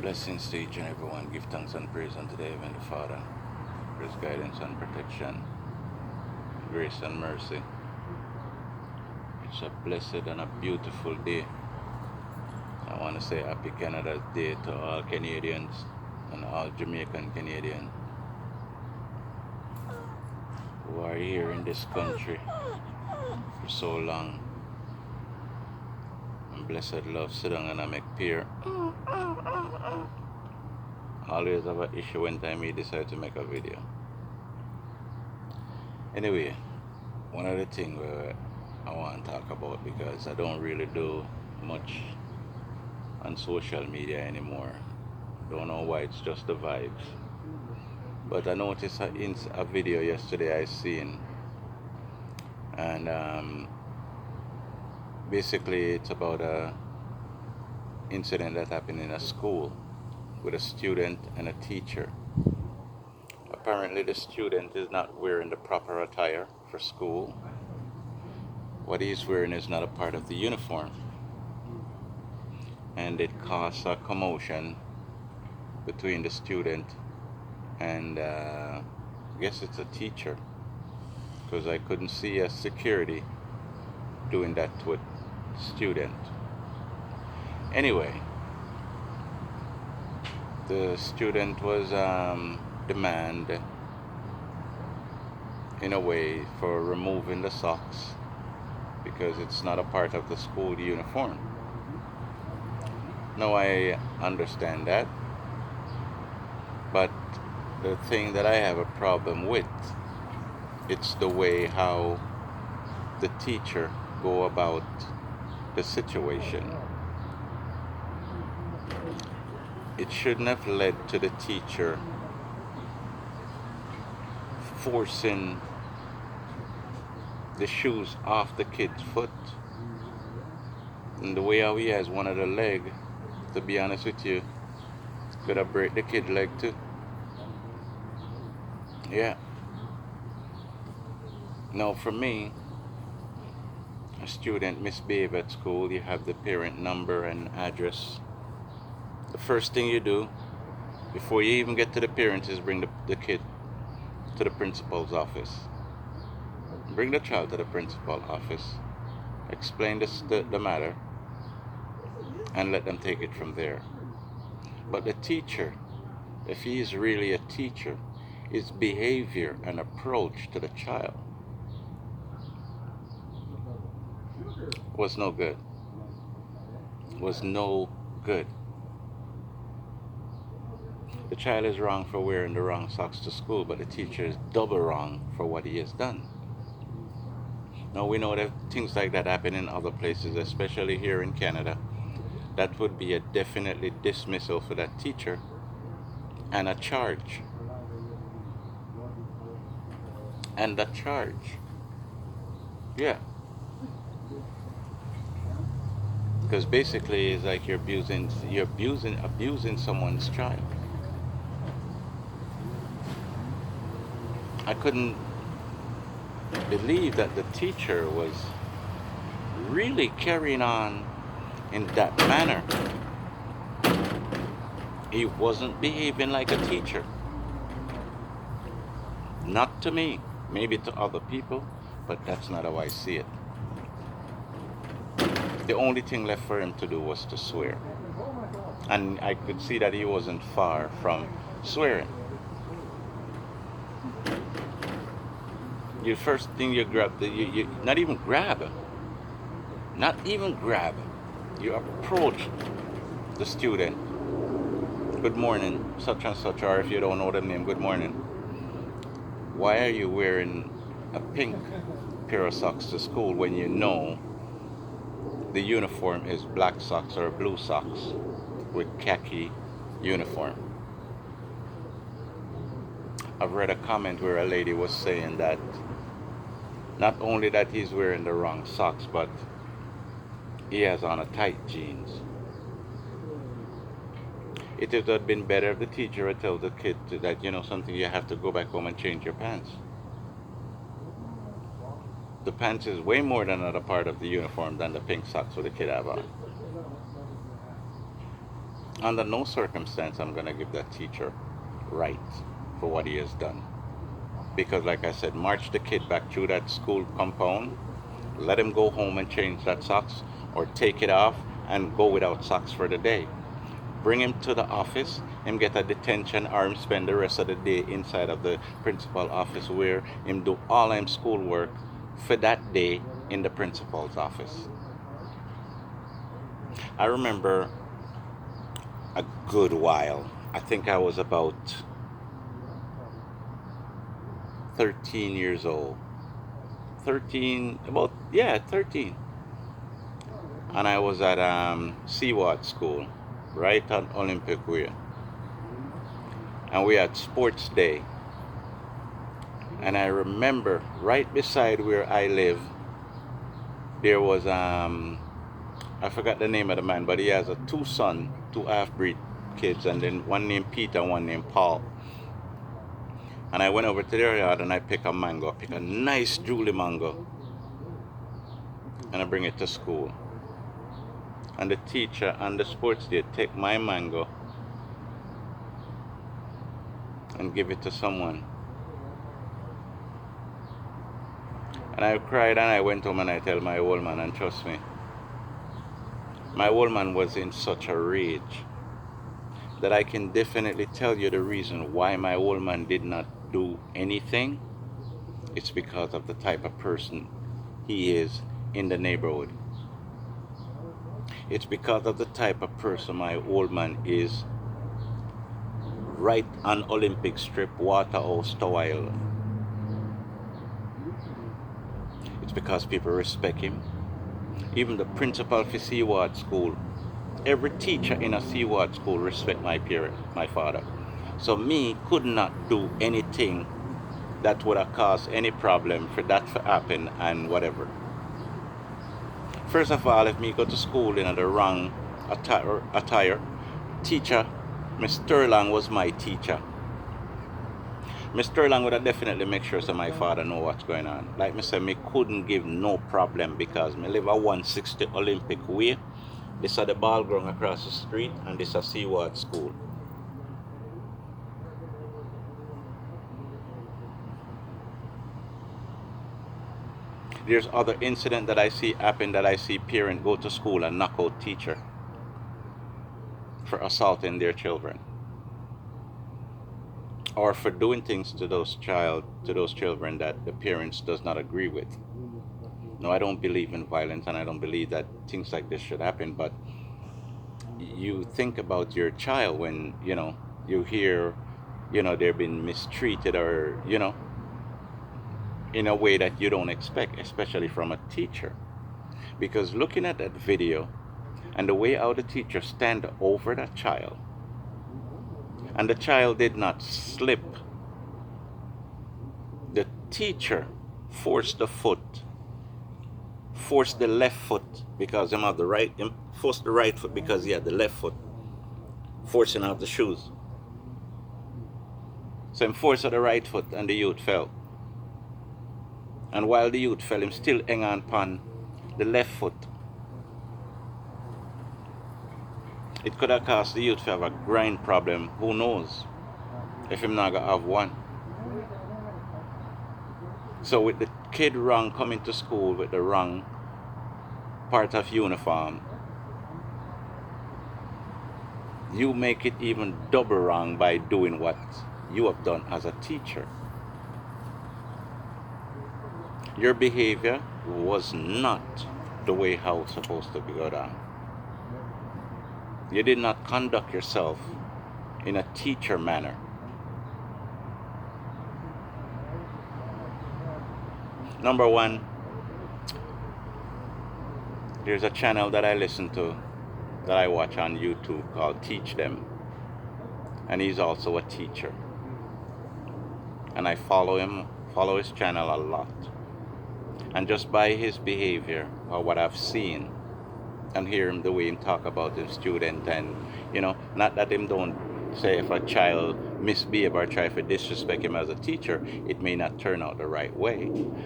Blessings to each and everyone. Give thanks and praise unto the Heavenly Father for His guidance and protection, grace and mercy. It's a blessed and a beautiful day. I want to say Happy Canada Day to all Canadians and all Jamaican Canadians who are here in this country for so long. And blessed love sit down and I make peer. Always have an issue when time he decide to make a video. Anyway, one of the things I want to talk about, because I don't really do much on social media anymore. Don't know why, it's just the vibes. But I noticed a video yesterday I seen, and basically it's about a incident that happened in a school with a student and a teacher. Apparently the student is not wearing the proper attire for school. What he's wearing is not a part of the uniform. And it caused a commotion between the student and I guess it's a teacher, because I couldn't see a security doing that to a student. Anyway, the student was demanded in a way for removing the socks because it's not a part of the school uniform. Now I understand that, but the thing that I have a problem with, it's the way how the teacher go about the situation. It shouldn't have led to the teacher forcing the shoes off the kid's foot. And the way how he has one of the leg, to be honest with you, could have break the kid leg too. Yeah. Now for me, a student misbehave at school, you have the parent number and address. The first thing you do before you even get to the parents is bring the kid to the principal's office. Bring the child to the principal's office, explain the matter, and let them take it from there. But the teacher, if he is really a teacher, his behavior and approach to the child was no good. Was no good. The child is wrong for wearing the wrong socks to school, but the teacher is double wrong for what he has done. Now we know that things like that happen in other places, especially here in Canada. That would be a definitely dismissal for that teacher and a charge. And a charge. Yeah. Because basically it's like you're abusing someone's child. I couldn't believe that the teacher was really carrying on in that manner. He wasn't behaving like a teacher. Not to me, maybe to other people, but that's not how I see it. The only thing left for him to do was to swear. And I could see that he wasn't far from swearing. You first thing you grab, you not even grab, you approach the student. Good morning, such and such, or if you don't know the name, good morning. Why are you wearing a pink pair of socks to school when you know the uniform is black socks or blue socks with khaki uniform? I've read a comment where a lady was saying that not only that he's wearing the wrong socks, but he has on a tight jeans. It would have been better if the teacher would tell the kid that, you know something, you have to go back home and change your pants. The pants is way more than another part of the uniform than the pink socks that the kid have on. Under no circumstance I'm going to give that teacher right for what he has done. Because, like I said, march the kid back through that school compound, let him go home and change that socks, or take it off and go without socks for the day. Bring him to the office, him get a detention, or him spend the rest of the day inside of the principal office where him do all him schoolwork for that day in the principal's office. I remember a good while, I think I was about 13 years old. 13, 13. And I was at Seaward School, right on Olympic Way. And we had sports day. And I remember right beside where I live, there was, I forgot the name of the man, but he has two half-breed kids, and then one named Peter and one named Paul. And I went over to their yard and I pick a nice Julie mango, and I bring it to school. And the teacher on the sports day take my mango and give it to someone. And I cried, and I went home and I tell my old man, and trust me, my old man was in such a rage that I can definitely tell you the reason why my old man did not do anything. It's because of the type of person he is in the neighborhood. It's because of the type of person my old man is right on Olympic Strip, Waterhouse, Tower. It's because people respect him. Even the principal for Seaward School, every teacher in a Seaward School respect my father. So me could not do anything that would have caused any problem for that to happen and whatever. First of all, if me go to school in the wrong attire, teacher, Miss Sterling was my teacher. Miss Sterling would have definitely make sure so my father know what's going on. Like me say, me couldn't give no problem because me live a 160 Olympic Way. This is the ball ground across the street, and this is Seaward School. There's other incident that I see happen, that I see parent go to school and knock out teacher for assaulting their children, or for doing things to those children that the parents does not agree with. No, I don't believe in violence, and I don't believe that things like this should happen, but you think about your child when you hear they've been mistreated, or in a way that you don't expect, especially from a teacher. Because looking at that video and the way how the teacher stand over that child, and the child did not slip, the teacher forced the left foot because him have the right, him forced the right foot because he had the left foot, forcing out the shoes. So him forced the right foot and the youth fell. And while the youth fell, him still hang on upon the left foot. It could have caused the youth to have a grind problem. Who knows if him not gonna have one. So with the kid wrong coming to school with the wrong part of uniform, you make it even double wrong by doing what you have done as a teacher. Your behavior was not the way how it's supposed to be done. You did not conduct yourself in a teacher manner. Number one, there's a channel that I listen to, that I watch on YouTube, called Teach Them. And he's also a teacher. And I follow his channel a lot. And just by his behavior, or what I've seen and hear him, the way he talk about his student, and not that him don't say if a child misbehave or try to disrespect him as a teacher, it may not turn out the right way.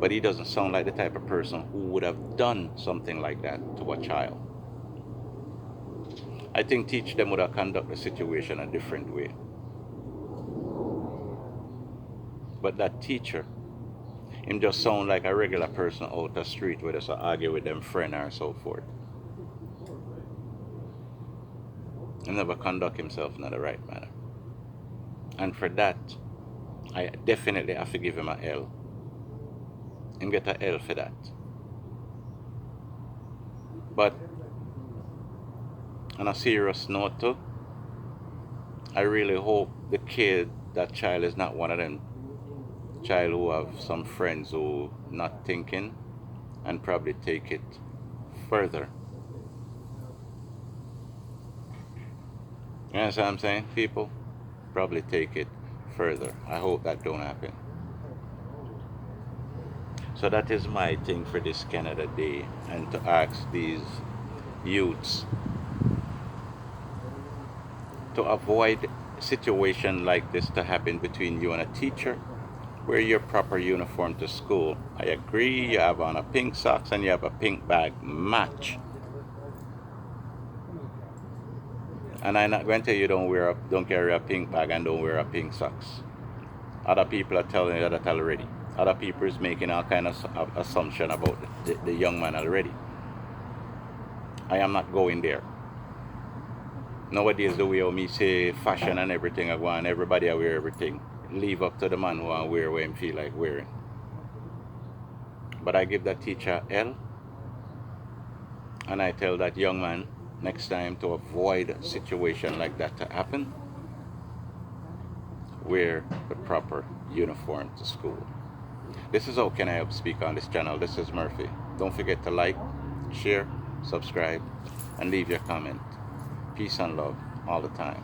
But he doesn't sound like the type of person who would have done something like that to a child. I think teach them would have conduct the situation a different way. But that teacher, him just sound like a regular person out the street where just argue with them friend or so forth. He never conduct himself in the right manner. And for that, I definitely have to give him a L. Him get a L for that. But on a serious note too, I really hope the kid, that child is not one of them child who have some friends who not thinking and probably take it further. You understand what I'm saying, people? Probably take it further. I hope that don't happen. So that is my thing for this Canada Day, and to ask these youths to avoid a situation like this to happen between you and a teacher. Wear your proper uniform to school. I agree, you have on a pink socks and you have a pink bag. Match. And I'm not going to tell you don't carry a pink bag and don't wear a pink socks. Other people are telling you that already. Other people is making all kind of assumption about the young man already. I am not going there. Nowadays the way how me say fashion and everything I want, everybody I wear everything. Leave up to the man who want to wear what him feel like wearing. But I give that teacher L, and I tell that young man next time to avoid a situation like that to happen, wear the proper uniform to school. This is How Can I Help Speak on this channel. This is Murphy. Don't forget to like, share, subscribe, and leave your comment. Peace and love all the time.